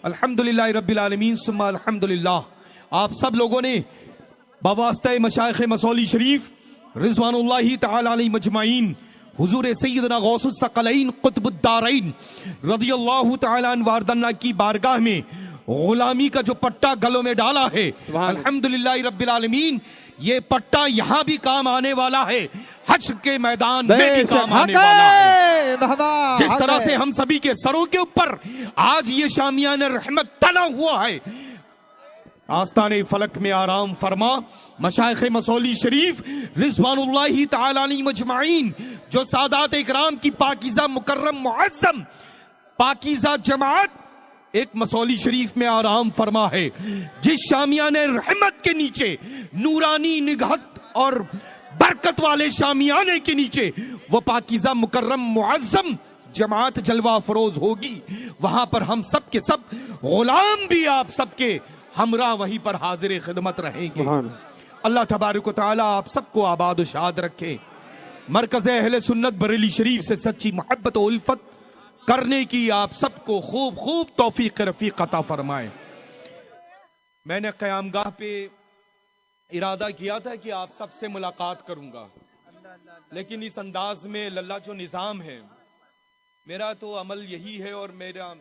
الحمدللہ رب العالمین ثم الحمدللہ. آپ سب لوگوں نے بواسطہ مشائخ مسولی شریف رضوان اللہ تعالی علیہ مجمعین حضور سیدنا غوث الثقلین قطب الدارین رضی اللہ تعالی عنہ واردنا کی بارگاہ میں غلامی کا جو پٹا گلوں میں ڈالا ہے، الحمدللہ رب العالمین، یہ پٹا یہاں بھی کام آنے والا ہے، حشر کے میدان میں بھی کام آنے والا ہے. جس طرح سے ہم سبھی کے سروں کے اوپر آج یہ شامیان رحمت تنا ہوا ہے، آستان فلک میں آرام فرما مشائخ مسولی شریف رضوان اللہ تعالی علیہ مجمعین، جو سادات اکرام کی پاکیزہ مکرم معظم پاکیزہ جماعت ایک مسولی شریف میں آرام فرما ہے، جس شامیان رحمت کے نیچے، نورانی نگہت اور برکت والے شامیانے کے نیچے وہ پاکیزہ مکرم معظم جماعت جلوہ فروز ہوگی، وہاں پر ہم سب کے سب غلام بھی آپ سب کے ہمراہ وہیں پر حاضر خدمت رہیں گے. اللہ تبارک و تعالی آپ سب کو آباد و شاد رکھے، مرکز اہل سنت بریلی شریف سے سچی محبت و الفت کرنے کی آپ سب کو خوب خوب توفیق رفیق عطا فرمائے. میں نے قیام گاہ پہ ارادہ کیا تھا کہ آپ سب سے ملاقات کروں گا، لیکن اس انداز میں للہ جو نظام ہے، میرا تو عمل یہی ہے اور میرا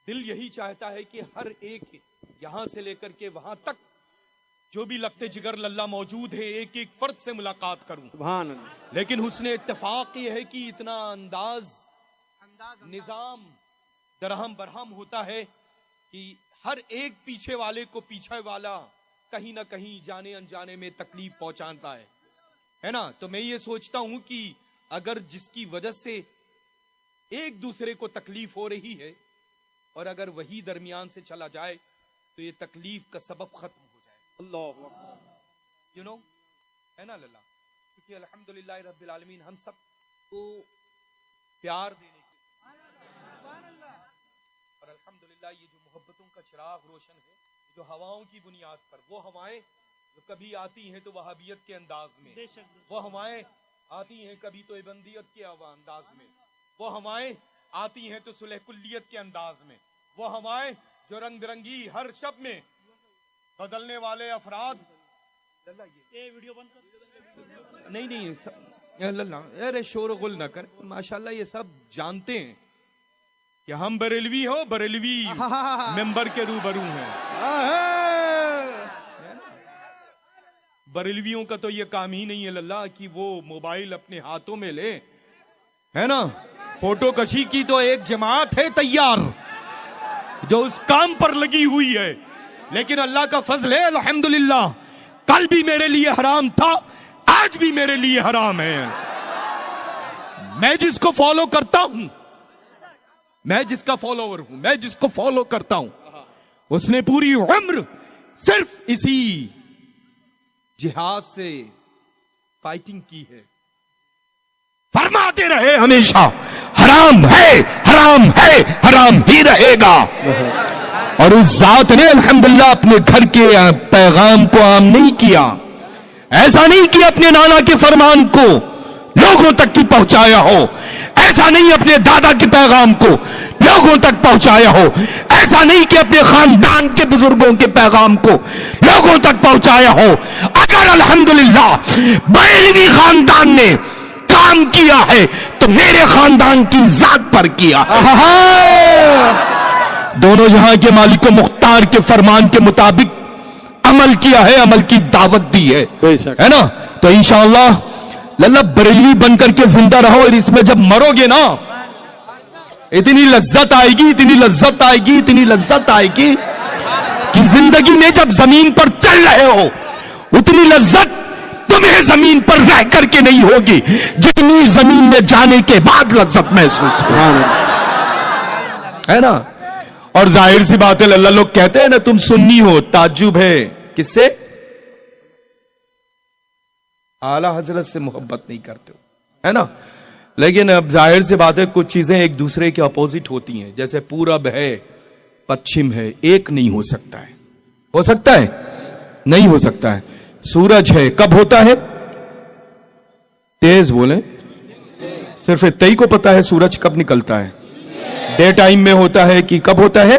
دل یہی چاہتا ہے کہ ہر ایک یہاں سے لے کر کے وہاں تک جو بھی لگتے جگر للہ موجود ہے، ایک ایک فرد سے ملاقات کروں. سبحان اللہ. لیکن حسن اتفاق یہ ہے کہ اتنا انداز نظام درہم برہم ہوتا ہے کہ ہر ایک پیچھے والے کو پیچھے والا کہیں نہ کہیں جانے انجانے میں تکلیف پہنچاتا ہے نا. تو میں یہ سوچتا ہوں کہ اگر جس کی وجہ سے ایک دوسرے کو تکلیف ہو رہی ہے اور اگر وہی درمیان سے چلا جائے تو یہ تکلیف کا سبب ختم ہو جائے. اللہ اکبر. ہے نا للہ، کیونکہ الحمدللہ رب العالمین ہم سب کو پیار دینے اور الحمدللہ یہ جو محبتوں کا چراغ روشن ہے، جو ہواؤں کی بنیاد پر، وہ ہوائیں جو کبھی آتی ہیں تو وہابیت کے انداز میں، وہ ہوائیں آتی ہیں کبھی تو ابندیت کے انداز میں، وہ ہوائیں آتی ہیں تو صلح کلیت کے انداز میں، وہ ہوائیں جو رنگ برنگی ہر شب میں بدلنے والے افراد. نہیں ارے شور و غل نہ کر، ماشاءاللہ یہ سب جانتے ہیں کہ ہم بریلوی ہو، بریلوی ممبر کے روبرو ہیں. بریلویوں کا تو یہ کام ہی نہیں ہے للہ کہ وہ موبائل اپنے ہاتھوں میں لے، ہے نا. فوٹو کشی کی تو ایک جماعت ہے تیار جو اس کام پر لگی ہوئی ہے، لیکن اللہ کا فضل ہے الحمدللہ، کل بھی میرے لیے حرام تھا، آج بھی میرے لیے حرام ہے. میں جس کو فالو کرتا ہوں، میں جس کا فالوور ہوں، میں جس کو فالو کرتا ہوں، اس نے پوری عمر صرف اسی جہاد سے فائٹنگ کی ہے. فرماتے رہے ہمیشہ حرام ہے، حرام ہے، حرام ہی رہے گا. اور اس ذات نے الحمدللہ اپنے گھر کے پیغام کو عام نہیں کیا، ایسا نہیں کہ اپنے نانا کے فرمان کو لوگوں تک کی پہنچایا ہو، ایسا نہیں اپنے دادا کے پیغام کو لوگوں تک پہنچایا ہو، ایسا نہیں کہ اپنے خاندان کے بزرگوں کے پیغام کو لوگوں تک پہنچایا ہو. اگر الحمدللہ بریلوی خاندان نے کام کیا ہے تو میرے خاندان کی ذات پر کیا. دونوں جہاں کے مالک و مختار کے فرمان کے مطابق عمل کیا ہے، عمل کی دعوت دی ہے نا. تو انشاءاللہ للہ بریلوی بن کر کے زندہ رہو، اور اس میں جب مرو گے نا اتنی لذت آئے گی، اتنی لذت آئے گی، اتنی لذت آئے گی کہ زندگی میں جب زمین پر چل رہے ہو اتنی لذت تمہیں زمین پر رہ کر کے نہیں ہوگی جتنی زمین میں جانے کے بعد لذت محسوس ہے نا. اور ظاہر سی بات ہے اللہ لوگ کہتے ہیں نا تم سنی ہو، تعجب ہے کس سے؟ اعلی حضرت سے محبت نہیں کرتے ہو، ہے نا. لیکن اب ظاہر سی بات ہے کچھ چیزیں ایک دوسرے کے اپوزٹ ہوتی ہیں، جیسے پورب ہے پچھم ہے، ایک نہیں ہو سکتا ہے. ہو سکتا ہے؟ نہیں ہو سکتا ہے. سورج ہے کب ہوتا ہے؟ تیز بولیں، صرف اتنا ہی کو پتا ہے سورج کب نکلتا ہے. ڈے ٹائم میں ہوتا ہے کہ کب ہوتا ہے؟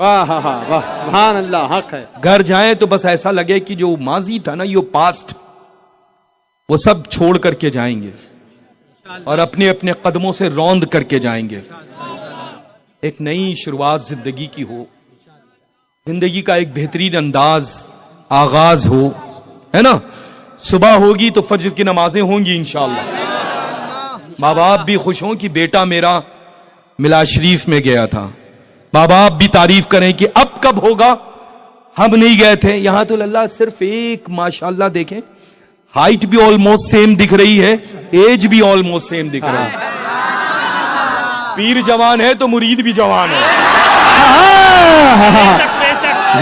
واہ واہ واہ، سبحان اللہ، حق ہے. گھر جائیں تو بس ایسا لگے کہ جو ماضی تھا نا، یہ پاسٹ، وہ سب چھوڑ کر کے جائیں گے اور اپنے اپنے قدموں سے روند کر کے جائیں گے. ایک نئی شروعات زندگی کی ہو، زندگی کا ایک بہترین انداز آغاز ہو، ہے نا. صبح ہوگی تو فجر کی نمازیں ہوں گی انشاءاللہ. ماں باپ بھی خوش ہوں کہ بیٹا میرا میلاد شریف میں گیا تھا. ماں باپ بھی تعریف کریں کہ اب کب ہوگا، ہم نہیں گئے تھے. یہاں تو اللہ صرف ایک ماشاءاللہ دیکھیں، ہائٹ بھی آلموسٹ سیم دکھ رہی ہے، ایج بھی آلموسٹ سیم دکھ رہا ہے. پیر جوان ہے تو مرید بھی جوان ہے.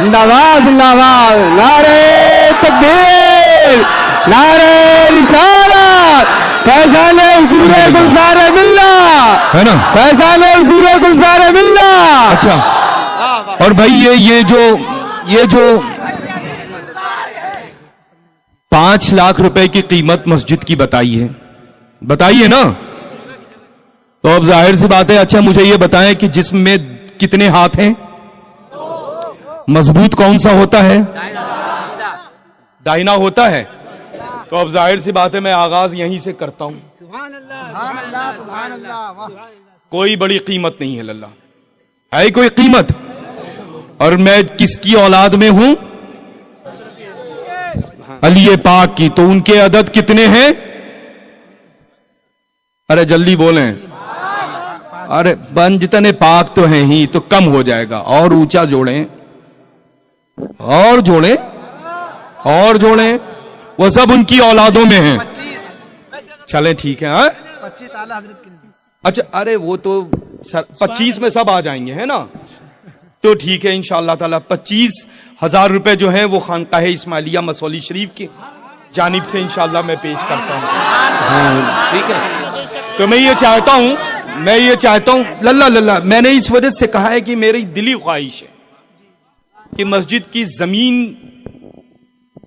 نواز نواز، نعرے تکبیر، نعرے رسالت، فیضان حضور گلزار ملت، ہے نا، فیضان حضور گلزار ملت. اچھا. اور بھائی یہ جو 5 لاکھ روپے کی قیمت مسجد کی بتائی ہے نا، تو اب ظاہر سی بات ہے. اچھا مجھے یہ بتائیں کہ جسم میں کتنے ہاتھ ہیں؟ مضبوط کون سا ہوتا ہے؟ دائنا ہوتا ہے. تو اب ظاہر سی بات ہے میں آغاز یہیں سے کرتا ہوں. کوئی بڑی قیمت نہیں ہے اللہ، ہے کوئی قیمت؟ اور میں کس کی اولاد میں ہوں؟ علی پاک کی. تو ان کے عدد کتنے ہیں؟ ارے جلدی بولیں. ارے بن جتنے پاک تو ہیں ہی، تو کم ہو جائے گا. اور اونچا جوڑیں، اور جوڑیں، اور جوڑیں. وہ سب ان کی اولادوں میں ہیں. چلیں ٹھیک ہے. 25 اعلی حضرت کی. اچھا ارے وہ تو 25 میں سب آ جائیں گے، ہے نا. تو ٹھیک ہے انشاءاللہ تعالی 25,000 روپے جو ہیں وہ خانقاہ اسماعیلیہ مسولی شریف کی جانب سے انشاءاللہ میں پیش کرتا ہوں. ٹھیک ہے. تو میں یہ چاہتا ہوں للہ میں نے اس وجہ سے کہا ہے کہ میری دلی خواہش ہے کہ مسجد کی زمین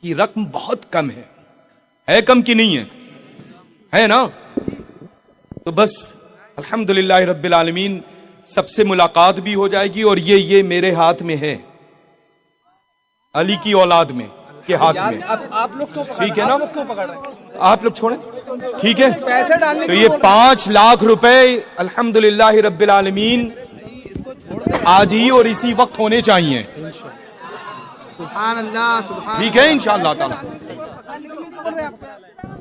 کی رقم بہت کم ہے کم کی نہیں ہے نا. تو بس الحمدللہ رب العالمین سب سے ملاقات بھی ہو جائے گی. اور یہ میرے ہاتھ میں ہے، علی کی اولاد میں کے ہاتھ میں. آپ لوگ کیوں ٹھیک ہے نا، پکڑ رہے ہیں؟ آپ لوگ چھوڑیں. ٹھیک ہے. پیسے ڈالنے تو یہ 5 لاکھ روپے الحمدللہ رب العالمین آج ہی اور اسی وقت ہونے چاہیے. سبحان اللہ، سبحان. ٹھیک ہے انشاءاللہ تعالی.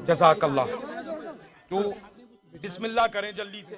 جزاک اللہ. تو بسم اللہ کریں جلدی سے.